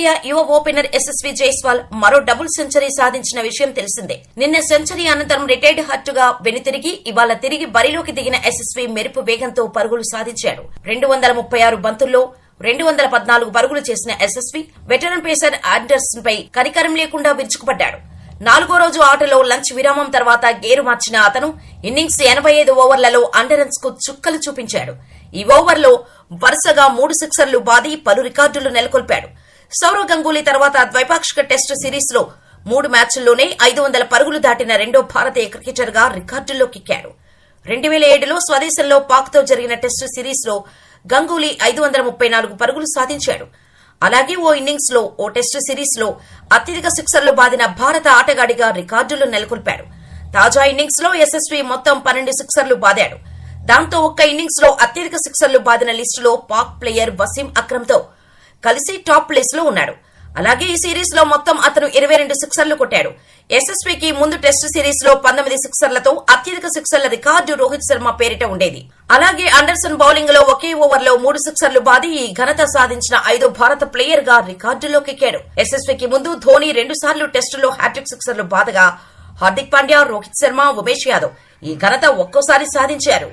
Team India యువ opener Yashasvi Jaiswal మరో double century సాధించిన విషయం తెలిసిందే. నిన్న సెంచరీ అనంతరం రిటైర్డ్ హట్టుగా వెనుతిరిగి ఇవాళ తిరిగి బరిలోకి దిగిన యశస్వి మెరుపు వేగంతో పరుగులు సాధించాడు. 236 బంతుల్లో 214 పరుగులు చేసిన యశస్వి వెటరన్ పేసర్ ఆండర్సన్ పై కనికరం లేకుండా విరుచుకుపడ్డాడు. 4గో రోజు ఆటలో లంచ్ విరామం తర్వాత గేరు మార్చిన అతను ఇన్నింగ్స్ 85 ఓవర్లలో అండరన్స్ కు చుక్కలు చూపించాడు. ఈ ఓవర్లో వరుసగా 3 సిక్సర్లు బాది పలు రికార్డులు నెలకొల్పాడు. సౌరవ్ గంగూలీ తర్వాత ద్వైపాక్షిక టెస్టు సిరీస్ లో 3 మ్యాచ్ల్లోనే 500 పరుగులు దాటిన రెండో భారతీయ క్రికెటర్ గా రికార్డుల్లోకెక్కాడు. 2007లో స్వదేశంలో పాక్ తో జరిగిన టెస్టు సిరీస్ లో గంగూలీ 534 పరుగులు సాధించాడు. అలాగే ఓ ఇన్నింగ్స్ లో ఓ టెస్టు సిరీస్ లో అత్యధిక సిక్సర్లు బాదిన భారత ఆటగాడిగా రికార్డులు నెలకొల్పాడు. తాజా ఇన్నింగ్స్ లో యశస్వి మొత్తం 12 సిక్సర్లు బాదాడు. దాంతో ఒక్క ఇన్నింగ్స్ లో అత్యధిక సిక్సర్లు బాదిన లిస్టులో పాక్ ప్లేయర్ వసీం అక్రమ్ తో కలిసి టాప్ ప్లేస్ లో ఉన్నాడు. అలాగే ఈ సిరీస్ లో మొత్తం అతను 22 సిక్సర్లు కొట్టాడు. యశస్వికి ముందు టెస్టు సిరీస్ లో 19 సిక్సర్లతో అత్యధిక సిక్సర్ల రికార్డు రోహిత్ శర్మ పేరిట ఉండేది. అలాగే అండర్సన్ బౌలింగ్ లో ఒకే ఓవర్లో 3 సిక్సర్లు బాది ఈ ఘనత సాధించిన 5వ భారత ప్లేయర్ గా రికార్డులోకెక్కాడు. యశస్వికి ముందు ధోని 2 సార్లు టెస్టులో హ్యాట్రిక్ సిక్సర్లు బాదగా హార్దిక్ పాండ్యా, రోహిత్ శర్మ, ఉమేష్ యాదవ్ ఈ ఘనత ఒక్కోసారి సాధించారు.